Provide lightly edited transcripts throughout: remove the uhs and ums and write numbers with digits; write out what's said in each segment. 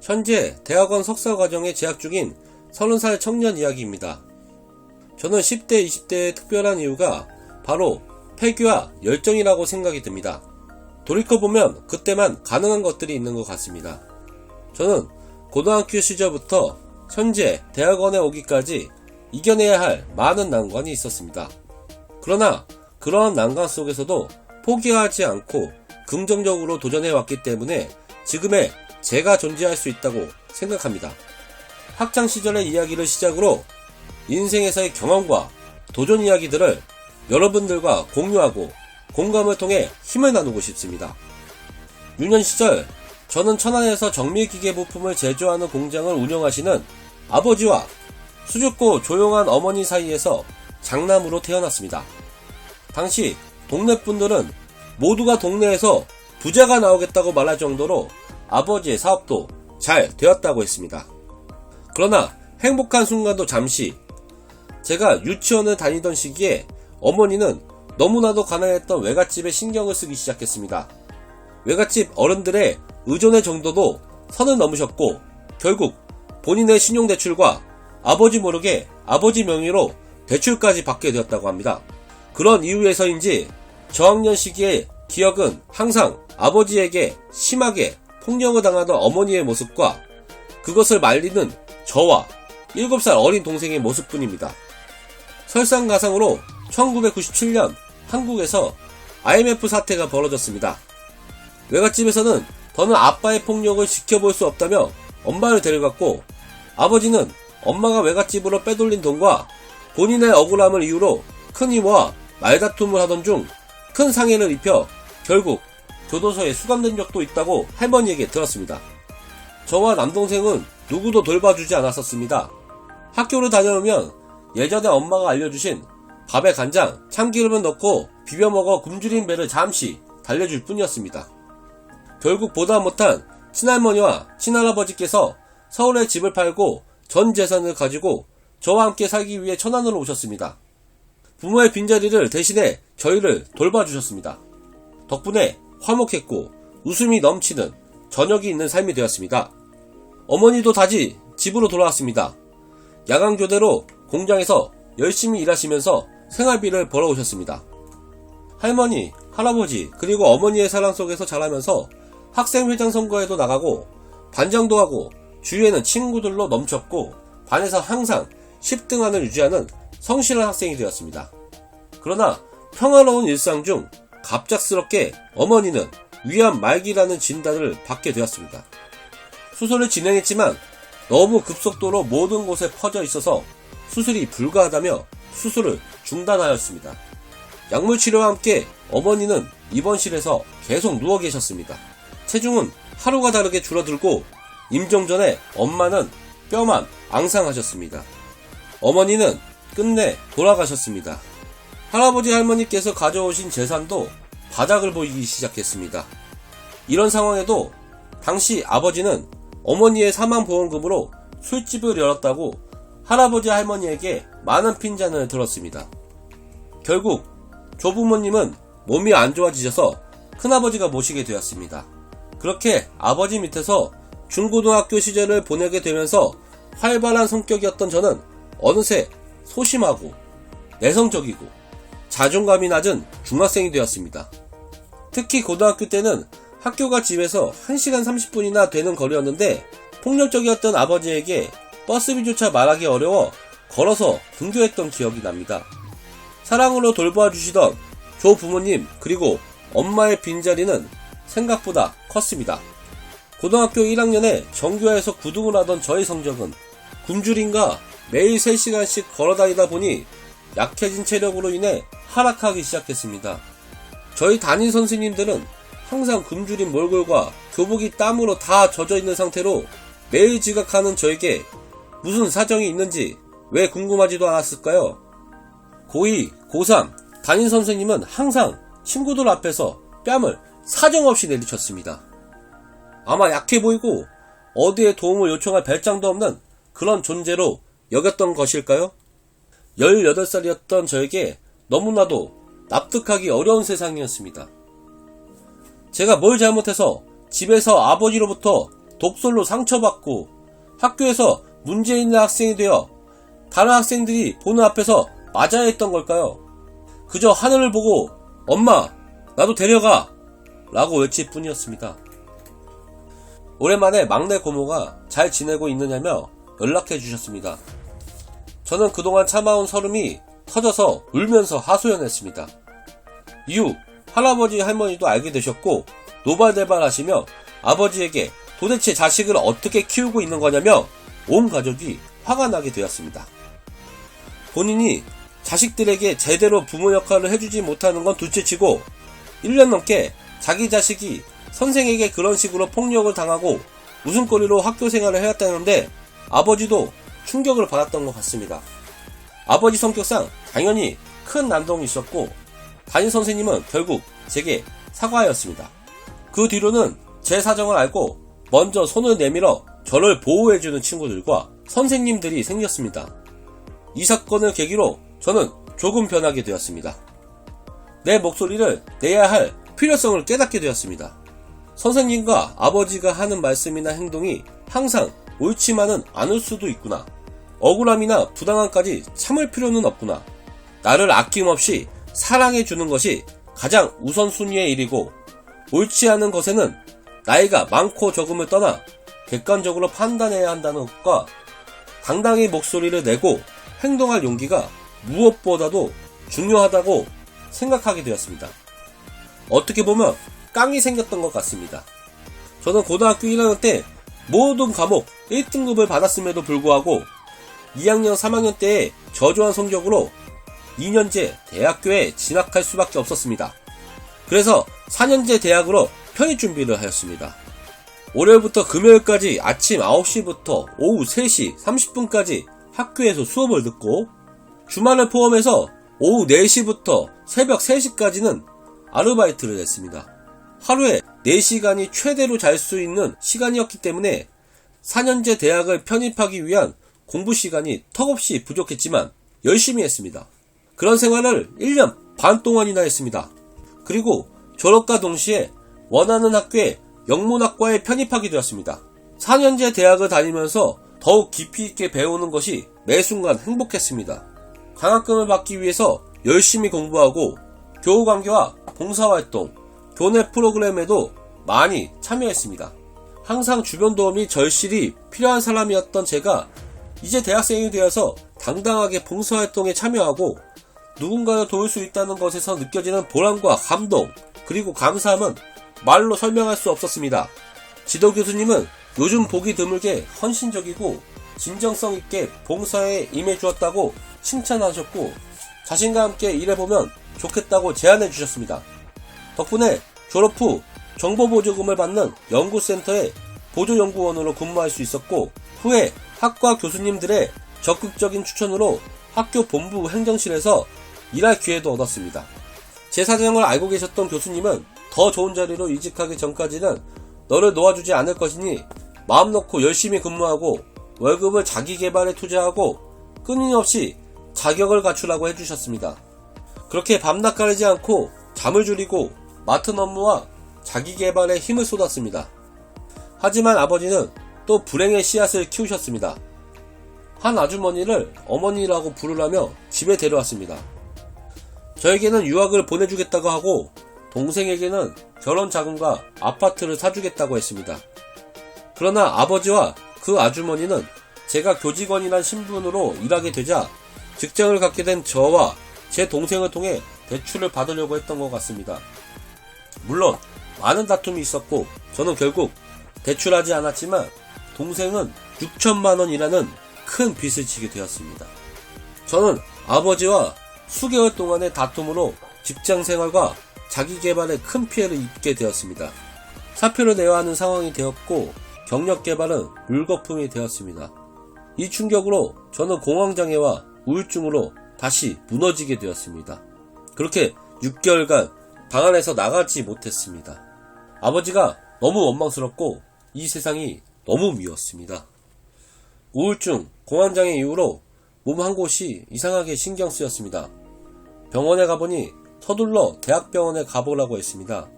현재 대학원 석사 과정에 재학 중인 30살 청년 이야기입니다. 저는 10대, 20대의 특별한 이유가 바로 패기와 열정이라고 생각이 듭니다. 돌이켜보면 그때만 가능한 것들이 있는 것 같습니다. 저는 고등학교 시절부터 현재 대학원에 오기까지 이겨내야 할 많은 난관이 있었습니다. 그러나 그러한 난관 속에서도 포기하지 않고 긍정적으로 도전해왔기 때문에 지금의 제가 존재할 수 있다고 생각합니다. 학창시절의 이야기를 시작으로 인생에서의 경험과 도전 이야기들을 여러분들과 공유하고 공감을 통해 힘을 나누고 싶습니다. 유년 시절 저는 천안에서 정밀기계 부품을 제조하는 공장을 운영하시는 아버지와 수줍고 조용한 어머니 사이에서 장남으로 태어났습니다. 당시 동네 분들은 모두가 동네에서 부자가 나오겠다고 말할 정도로 아버지의 사업도 잘 되었다고 했습니다. 그러나 행복한 순간도 잠시. 제가 유치원을 다니던 시기에 어머니는 너무나도 가난했던 외갓집에 신경을 쓰기 시작했습니다. 외갓집 어른들의 의존의 정도도 선을 넘으셨고 결국 본인의 신용대출과 아버지 모르게 아버지 명의로 대출까지 받게 되었다고 합니다. 그런 이유에서인지 저학년 시기의 기억은 항상 아버지에게 심하게 폭력을 당하던 어머니의 모습과 그것을 말리는 저와 7살 어린 동생의 모습뿐입니다. 설상가상으로 1997년 한국에서 IMF 사태가 벌어졌습니다. 외갓집에서는 더는 아빠의 폭력을 지켜볼 수 없다며 엄마를 데려갔고 아버지는 엄마가 외갓집으로 빼돌린 돈과 본인의 억울함을 이유로 큰 이모와 말다툼을 하던 중 큰 상해를 입혀 결국 교도소에 수감된 적도 있다고 할머니에게 들었습니다. 저와 남동생은 누구도 돌봐주지 않았었습니다. 학교를 다녀오면 예전에 엄마가 알려주신 밥에 간장, 참기름을 넣고 비벼먹어 굶주린 배를 잠시 달래줄 뿐이었습니다. 결국 보다 못한 친할머니와 친할아버지께서 서울에 집을 팔고 전 재산을 가지고 저와 함께 살기 위해 천안으로 오셨습니다. 부모의 빈자리를 대신해 저희를 돌봐주셨습니다. 덕분에 화목했고 웃음이 넘치는 저녁이 있는 삶이 되었습니다. 어머니도 다시 집으로 돌아왔습니다. 야간교대로 공장에서 열심히 일하시면서 생활비를 벌어오셨습니다. 할머니, 할아버지 그리고 어머니의 사랑 속에서 자라면서 학생회장 선거에도 나가고 반장도 하고 주위에는 친구들로 넘쳤고 반에서 항상 10등안을 유지하는 성실한 학생이 되었습니다. 그러나 평화로운 일상 중 갑작스럽게 어머니는 위암 말기라는 진단을 받게 되었습니다. 수술을 진행했지만 너무 급속도로 모든 곳에 퍼져 있어서 수술이 불가하다며 수술을 중단하였습니다. 약물치료와 함께 어머니는 입원실에서 계속 누워 계셨습니다. 체중은 하루가 다르게 줄어들고 임종 전에 엄마는 뼈만 앙상하셨습니다. 어머니는 끝내 돌아가셨습니다. 할아버지 할머니께서 가져오신 재산도 바닥을 보이기 시작했습니다. 이런 상황에도 당시 아버지는 어머니의 사망보험금으로 술집을 열었다고 할아버지 할머니에게 많은 핀잔을 들었습니다. 결국 조부모님은 몸이 안 좋아지셔서 큰아버지가 모시게 되었습니다. 그렇게 아버지 밑에서 중고등학교 시절을 보내게 되면서 활발한 성격이었던 저는 어느새 소심하고 내성적이고 자존감이 낮은 중학생이 되었습니다. 특히 고등학교 때는 학교가 집에서 1시간 30분이나 되는 거리였는데 폭력적이었던 아버지에게 버스비조차 말하기 어려워 걸어서 등교했던 기억이 납니다. 사랑으로 돌봐주시던 조부모님 그리고 엄마의 빈자리는 생각보다 컸습니다. 고등학교 1학년에 정규하에서 9등을 하던 저의 성적은 굶주림과 매일 3시간씩 걸어다니다 보니 약해진 체력으로 인해 하락하기 시작했습니다. 저희 담임 선생님들은 항상 굶주린 몰골과 교복이 땀으로 다 젖어있는 상태로 매일 지각하는 저에게 무슨 사정이 있는지 왜 궁금하지도 않았을까요? 고2, 고3 담임 선생님은 항상 친구들 앞에서 뺨을 사정없이 내리쳤습니다. 아마 약해 보이고 어디에 도움을 요청할 배짱도 없는 그런 존재로 여겼던 것일까요? 18살이었던 저에게 너무나도 납득하기 어려운 세상이었습니다. 제가 뭘 잘못해서 집에서 아버지로부터 독설로 상처받고 학교에서 문제 있는 학생이 되어 다른 학생들이 보는 앞에서 맞아야 했던 걸까요? 그저 하늘을 보고 엄마 나도 데려가 라고 외칠 뿐이었습니다. 오랜만에 막내 고모가 잘 지내고 있느냐며 연락해 주셨습니다. 저는 그동안 참아온 서름이 터져서 울면서 하소연했습니다. 이후 할아버지 할머니도 알게 되셨고 노발대발 하시며 아버지에게 도대체 자식을 어떻게 키우고 있는 거냐며 온 가족이 화가 나게 되었습니다. 본인이 자식들에게 제대로 부모 역할을 해주지 못하는 건 둘째치고 1년 넘게 자기 자식이 선생에게 그런 식으로 폭력을 당하고 웃음거리로 학교 생활을 해왔다는데 아버지도 충격을 받았던 것 같습니다. 아버지 성격상 당연히 큰 난동이 있었고 담임 선생님은 결국 제게 사과하였습니다. 그 뒤로는 제 사정을 알고 먼저 손을 내밀어 저를 보호해주는 친구들과 선생님들이 생겼습니다. 이 사건을 계기로 저는 조금 변하게 되었습니다. 내 목소리를 내야 할 필요성을 깨닫게 되었습니다. 선생님과 아버지가 하는 말씀이나 행동이 항상 옳지만은 않을 수도 있구나. 억울함이나 부당함까지 참을 필요는 없구나. 나를 아낌없이 사랑해주는 것이 가장 우선순위의 일이고 옳지 않은 것에는 나이가 많고 적음을 떠나 객관적으로 판단해야 한다는 것과 당당히 목소리를 내고 행동할 용기가 무엇보다도 중요하다고 생각하게 되었습니다. 어떻게 보면 깡이 생겼던 것 같습니다. 저는 고등학교 1학년 때 모든 과목 1등급을 받았음에도 불구하고 2학년 3학년 때의 저조한 성적으로 2년제 대학교에 진학할 수밖에 없었습니다. 그래서 4년제 대학으로 편입 준비를 하였습니다. 월요일부터 금요일까지 아침 9시부터 오후 3시 30분까지 학교에서 수업을 듣고 주말을 포함해서 오후 4시부터 새벽 3시까지는 아르바이트를 했습니다. 하루에 4시간이 최대로 잘 수 있는 시간이었기 때문에 4년제 대학을 편입하기 위한 공부 시간이 턱없이 부족했지만 열심히 했습니다. 그런 생활을 1년 반 동안이나 했습니다. 그리고 졸업과 동시에 원하는 학교에 영문학과에 편입하게 되었습니다. 4년제 대학을 다니면서 더욱 깊이 있게 배우는 것이 매 순간 행복했습니다. 장학금을 받기 위해서 열심히 공부하고 교우관계와 봉사활동, 교내 프로그램에도 많이 참여했습니다. 항상 주변 도움이 절실히 필요한 사람이었던 제가 이제 대학생이 되어서 당당하게 봉사활동에 참여하고 누군가를 도울 수 있다는 것에서 느껴지는 보람과 감동, 그리고 감사함은 말로 설명할 수 없었습니다. 지도 교수님은 요즘 보기 드물게 헌신적이고 진정성 있게 봉사에 임해 주었다고 칭찬하셨고 자신과 함께 일해보면 좋겠다고 제안해 주셨습니다. 덕분에 졸업 후 정보보조금을 받는 연구센터의 보조연구원으로 근무할 수 있었고 후에 학과 교수님들의 적극적인 추천으로 학교 본부 행정실에서 일할 기회도 얻었습니다. 제 사정을 알고 계셨던 교수님은 더 좋은 자리로 이직하기 전까지는 너를 놓아주지 않을 것이니 마음 놓고 열심히 근무하고 월급을 자기 개발에 투자하고 끊임없이 자격을 갖추라고 해주셨습니다. 그렇게 밤낮 가리지 않고 잠을 줄이고 맡은 업무와 자기 개발에 힘을 쏟았습니다. 하지만 아버지는 또 불행의 씨앗을 키우셨습니다. 한 아주머니를 어머니라고 부르라며 집에 데려왔습니다. 저에게는 유학을 보내주겠다고 하고 동생에게는 결혼 자금과 아파트를 사주겠다고 했습니다. 그러나 아버지와 그 아주머니는 제가 교직원이란 신분으로 일하게 되자 직장을 갖게 된 저와 제 동생을 통해 대출을 받으려고 했던 것 같습니다. 물론 많은 다툼이 있었고 저는 결국 대출하지 않았지만 동생은 6천만 원이라는 큰 빚을 지게 되었습니다. 저는 아버지와 수개월 동안의 다툼으로 직장생활과 자기개발에 큰 피해를 입게 되었습니다. 사표를 내야 하는 상황이 되었고 경력개발은 물거품이 되었습니다. 이 충격으로 저는 공황장애와 우울증으로 다시 무너지게 되었습니다. 그렇게 6개월간 방 안에서 나가지 못했습니다. 아버지가 너무 원망스럽고 이 세상이 너무 미웠습니다. 우울증, 공황장애 이후로 몸 한 곳이 이상하게 신경 쓰였습니다. 병원에 가보니 서둘러 대학병원에 가보라고 했습니다.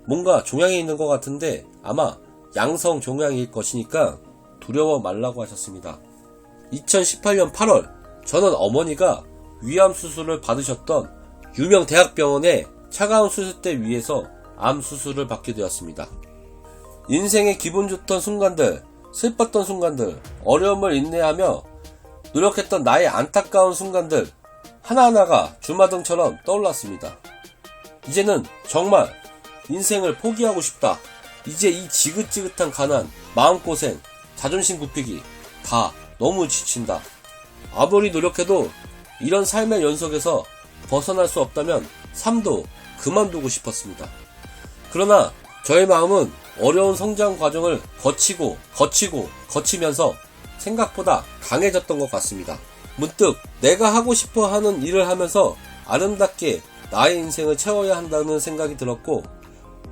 뭔가 종양이 있는 것 같은데 아마 양성 종양일 것이니까 두려워 말라고 하셨습니다. 2018년 8월 저는 어머니가 위암 수술을 받으셨던 유명 대학병원의 차가운 수술대 위에서 암 수술을 받게 되었습니다. 인생의 기분 좋던 순간들, 슬펐던 순간들, 어려움을 인내하며 노력했던 나의 안타까운 순간들 하나하나가 주마등처럼 떠올랐습니다. 이제는 정말 인생을 포기하고 싶다. 이제 이 지긋지긋한 가난, 마음고생, 자존심 굽히기 다 너무 지친다. 아무리 노력해도 이런 삶의 연속에서 벗어날 수 없다면 삶도 그만두고 싶었습니다. 그러나 저의 마음은 어려운 성장 과정을 거치면서 생각보다 강해졌던 것 같습니다. 문득 내가 하고 싶어 하는 일을 하면서 아름답게 나의 인생을 채워야 한다는 생각이 들었고,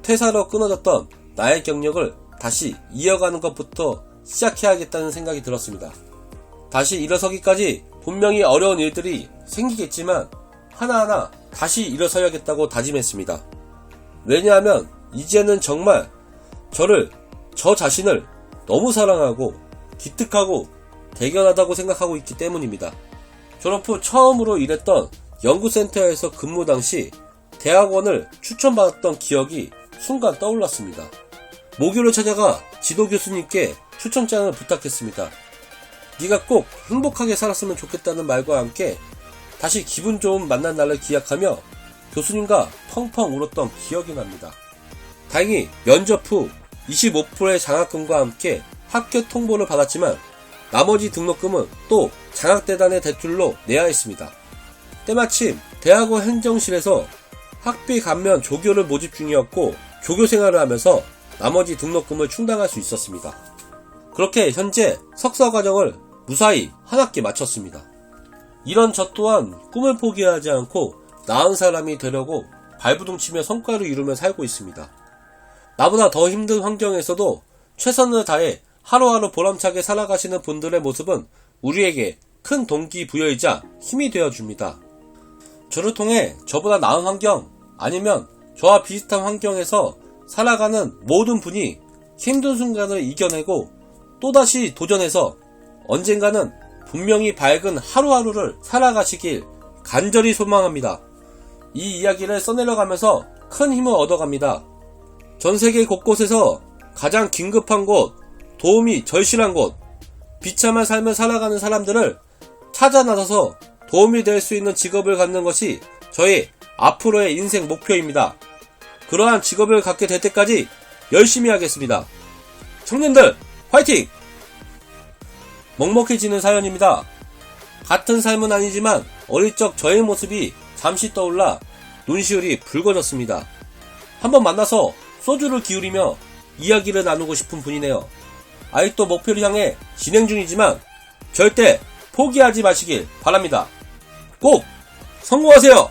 퇴사로 끊어졌던 나의 경력을 다시 이어가는 것부터 시작해야겠다는 생각이 들었습니다. 다시 일어서기까지 분명히 어려운 일들이 생기겠지만 하나하나 다시 일어서야겠다고 다짐했습니다. 왜냐하면 이제는 정말 저 자신을 너무 사랑하고 기특하고 대견하다고 생각하고 있기 때문입니다. 졸업 후 처음으로 일했던 연구센터에서 근무 당시 대학원을 추천받았던 기억이 순간 떠올랐습니다. 모교를 찾아가 지도 교수님께 추천장을 부탁했습니다. 네가 꼭 행복하게 살았으면 좋겠다는 말과 함께 다시 기분 좋은 만난 날을 기약하며 교수님과 펑펑 울었던 기억이 납니다. 다행히 면접 후 25%의 장학금과 함께 합격 통보를 받았지만 나머지 등록금은 또 장학대단의 대출로 내야 했습니다. 때마침 대학원 행정실에서 학비 감면 조교를 모집 중이었고 조교 생활을 하면서 나머지 등록금을 충당할 수 있었습니다. 그렇게 현재 석사 과정을 무사히 한 학기 마쳤습니다. 이런 저 또한 꿈을 포기하지 않고 나은 사람이 되려고 발부둥치며 성과를 이루며 살고 있습니다. 나보다 더 힘든 환경에서도 최선을 다해 하루하루 보람차게 살아가시는 분들의 모습은 우리에게 큰 동기부여이자 힘이 되어줍니다. 저를 통해 저보다 나은 환경 아니면 저와 비슷한 환경에서 살아가는 모든 분이 힘든 순간을 이겨내고 또다시 도전해서 언젠가는 분명히 밝은 하루하루를 살아가시길 간절히 소망합니다. 이 이야기를 써내려가면서 큰 힘을 얻어갑니다. 전 세계 곳곳에서 가장 긴급한 곳, 도움이 절실한 곳, 비참한 삶을 살아가는 사람들을 찾아 나서서 도움이 될 수 있는 직업을 갖는 것이 저의 앞으로의 인생 목표입니다. 그러한 직업을 갖게 될 때까지 열심히 하겠습니다. 청년들 화이팅! 먹먹해지는 사연입니다. 같은 삶은 아니지만 어릴 적 저의 모습이 잠시 떠올라 눈시울이 붉어졌습니다. 한번 만나서 소주를 기울이며 이야기를 나누고 싶은 분이네요. 아직도 목표를 향해 진행 중이지만 절대 포기하지 마시길 바랍니다. 꼭 성공하세요!